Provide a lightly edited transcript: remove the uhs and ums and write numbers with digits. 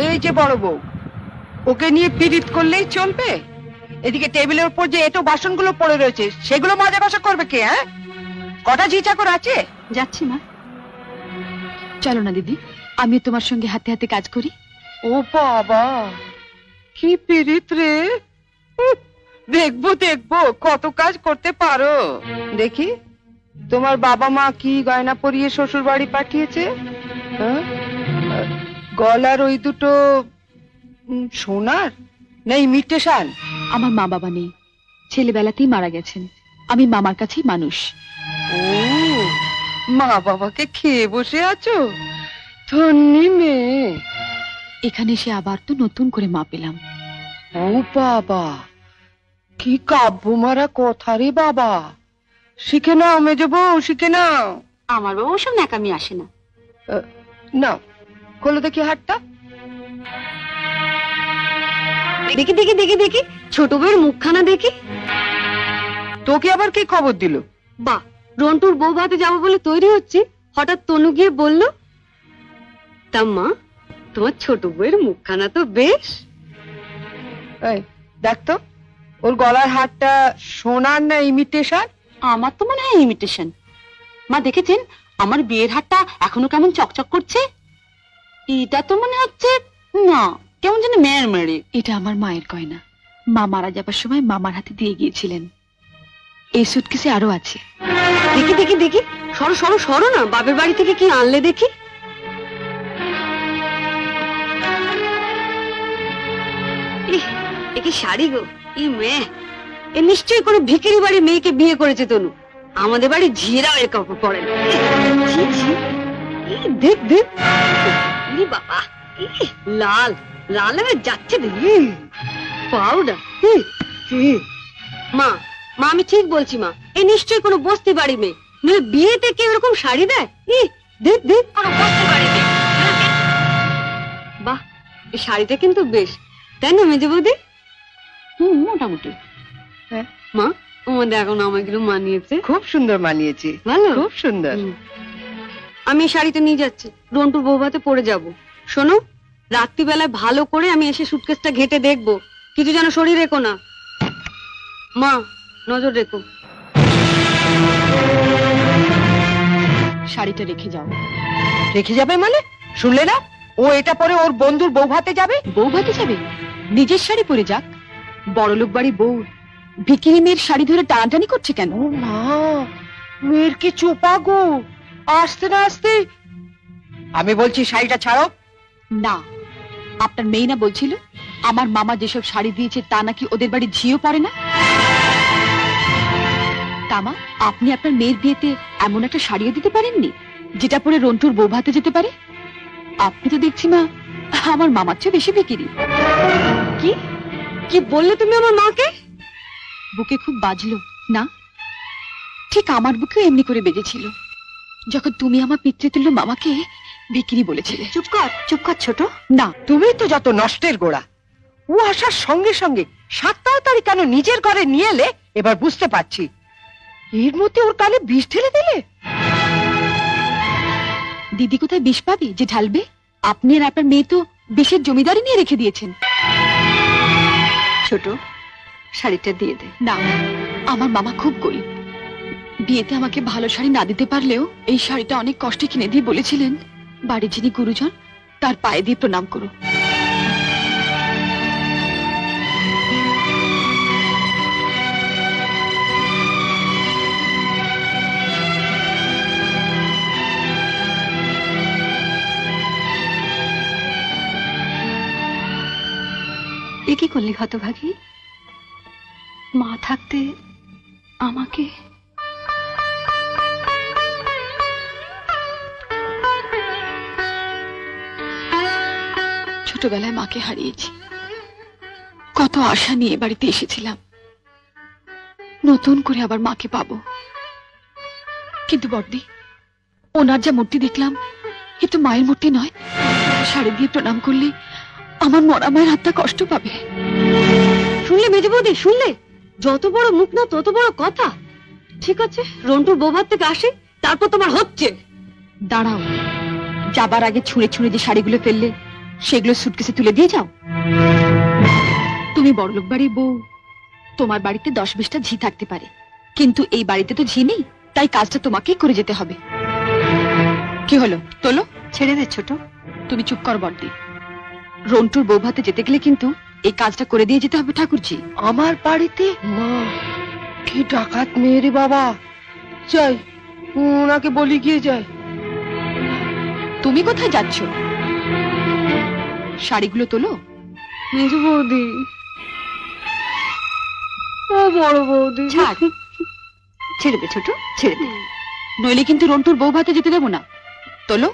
এই যে বড় বউ, ওকে নিয়ে পীড়িত করলেই চলবে? এদিকে টেবিলের উপর যে এটো বাসনগুলো পড়ে রয়েছে, সেগুলো মাজা বাসা করবে কে? হ্যাঁ, কটা ঝি চাকর আছে? যাচ্ছি মা। চলো না দিদি, আমি তোমার সঙ্গে হাতে হাতে কাজ করি। ও বাবা, কি পীড়িত রে! দেখবো দেখবো কত কাজ করতে পারো। দেখি তোমার বাবা মা কি গয়না পরিয়ে শ্বশুর বাড়ি পাঠিয়েছে। হ্যাঁ? গলার ওই দুটো সোনার না ইমিটেশন? আমার মা বাবা নেই, ছেলেবেলাতেই মারা গেছেন। আমি মামার কাছেই মানুষ। ও, মা বাবাকে খেয়ে বসে আছো? ধন্যি মেয়ে। এখানে এসে আবার তো নতুন করে মা পেলাম। ও বাবা, কি কাব্য মারা কথা রে বাবা! শিখে নাও মেজো বউ, শিখে নাও। আমার বাবা ওসব ন্যাকামি আসে না। নাও, খোলো দেখি হাতটা। দেখি দেখি দেখি দেখি, ছোট বউয়ের মুখখানা দেখি। তোকে আবার কি খবর দিল? বাহ, রন্টুর বউ ভাতে যাবো বলে তৈরি হচ্ছে, হঠাৎ তনু গিয়ে বলল, তা মা, তোমার ছোট বউয়ের মুখখানা তো বেশ। এই দেখ তো, ওর গলার হারটা সোনার না ইমিটেশন? আমার তো মনে হয় ইমিটেশন। মা দেখেছেন আমার বিয়ের হারটা এখনো কেমন চকচক করছে? এটা তো মনে হচ্ছে না, কেমন যেন মেয়ের মেরে। এটা আমার মায়ের গয়না, মা মারা যাবার সময় মামার হাতে দিয়ে গিয়েছিলেন। এই সুটকেসে আরো আছে। দেখি দেখি দেখি, সরো সরো সরো না, বাপের বাড়ি থেকে কি আনলে দেখি। এ কি শাড়ি গো! ই মেয়ে, এ নিশ্চয়ই কোনো ভিখারি বাড়ির মেয়েকে বিয়ে করেছে তনু। আমাদের বাড়ি ঝিয়েরাও এর কাপড় পরে না। ছি, ছি। দেখ দেখ, বাবা, লাল লাল হয়ে যাচ্ছে দেখি। পাউডার। মা মা, আমি ঠিক বলছি মা, এ নিশ্চয়ই কোনো বস্তি বাড়ি মেয়ে, নইলে বিয়েতে কেউ এরকম শাড়ি দেয়? দেখ দেখ, কোনো বস্তি বাড়ি মেয়ে। বাহ, এই শাড়িটা কিন্তু বেশ, তাই না মেজে বৌদি? মোটামুটি। হ্যাঁ মা, আমাদের এখন আমাকে মানিয়েছে। খুব সুন্দর মানিয়েছে, ভালো, খুব সুন্দর। আমি এই শাড়িটা নিয়ে যাচ্ছি, রন্টুর বউ ভাতে পরে যাব। শোনো, রাত্রিবেলায় ভালো করে আমি এসে সুটকেসটা ঘেটে দেখবো, কিছু যেন শরীর রেখো না। মা, নজর রেখো। শাড়িটা রেখে যাও। রেখে যাবে মানে? শুনলে না, ও এটা পরে ওর বন্ধুর বউ ভাতে যাবে। বউ ভাতে যাবে? নিজের শাড়ি পরে যাক। বড়লোক বাড়ি বউ ভিখিরি মেয়ের শাড়ি ধরে টানাটানি করছে কেন? ও মা, মেয়ের কি চোপা গো! আসতে না আসতে। আমি বলছি শাড়িটা ছাড়ো। না, আপনার মেয়ে না বলছিল আমার মামা যেসব শাড়ি দিয়েছে তা নাকি ওদের বাড়ি ঝিও পড়ে না? তামা, আপনি আপনার মেয়ের বিয়েতে এমন একটা শাড়িও দিতে পারেননি যেটা পরে রন্টুর বউ ভাতে যেতে পারে? আপনি তো দেখছি মা আমার মামার চেয়ে বেশি ভিখিরি। কি কি বললে তুমি আমার মাকে? বুকে খুব বাজলো না? ঠিক আমার বুকেও এমনি করে বেজেছিল যখন তুমি আমার পিতৃতুল্য মামাকে ভিখিরি বলেছিলে। চুপ কর ছোট। না, তুমি তো যত নষ্টের গোড়া। ও আসার সঙ্গে সঙ্গে 7 তাড়াতাড়ি কেন নিজের ঘরে নিয়ে এলে এবার বুঝতে পারছি। এর মধ্যে ওর কানে বিষ ঢেলে দিলে। দিদি কোথায় বিষ পাবে যে ঢালবে? আপনি আর আপনার মেয়ে তো বিষের জমিদারি নিয়ে রেখে দিয়েছেন। ছোট, শাড়িটা দিয়ে দে। না, আমার মামা খুব গরিব, বিয়েতে আমাকে ভালো শাড়ি না দিতে পারলেও এই শাড়িটা অনেক কষ্টে কিনে দিয়ে বলেছিলেন বাড়ির যিনি গুরুজন তার পায়ে দিয়ে প্রণাম করো। এ কি করলি হতভাগী? মা থাকতে আমাকে। ছোটবেলায় মাকে হারিয়েছি, কত আশা নিয়ে বাড়িতে এসেছিলাম, নতুন করে আবার মাকে পাবো। কিন্তু বড়দি, ওনার যা মূর্তি দেখলাম এ তো মায়ের মূর্তি নয়। শাড়ি দিয়ে প্রণাম করলে আমার মরা মায়ের হাতটা কষ্ট পাবে। শুনলে মেজে বৌদি, শুনলে? যত বড় মুখ না তত বড় কথা। ঠিক আছে, রন্টুর বউ ভাত থেকে আসে, তারপর তোমার হচ্ছে। দাঁড়াও, যাবার আগে ছুঁড়ে ছুঁড়ে যে শাড়িগুলো ফেললে সেগুলো সুটকেসে তুলে দিয়ে যাও। তুমি বড়লোক বাড়ির বউ, তোমার বাড়িতে 10-20টা ঝি থাকতে পারে, কিন্তু এই বাড়িতে তো ঝি নেই, তাই কাজটা তোমাকেই করে যেতে হবে। কি হলো, তোলো। ছেড়ে দে ছোট। তুমি চুপ কর বড়দি। রন্টুর বউ ভাতে যেতে গেলে কিন্তু এই কাজটা করে দিয়ে যেতে হবে ঠাকুরজি। আমার বাড়িতে? মা, কি ডাকাত মেয়ে রে বাবা। যাই, ওনাকে বলি গিয়ে যায়। তুমি কোথায় যাচ্ছ? শাড়িগুলো তোলো। মেজো বৌদি, ও বড় বৌদি, ছাড়, ছেড়ে দে ছোট, ছেড়ে দে, নইলে কিন্তু রন্টুর বউ ভাতে যেতে দেবো না। তোলো।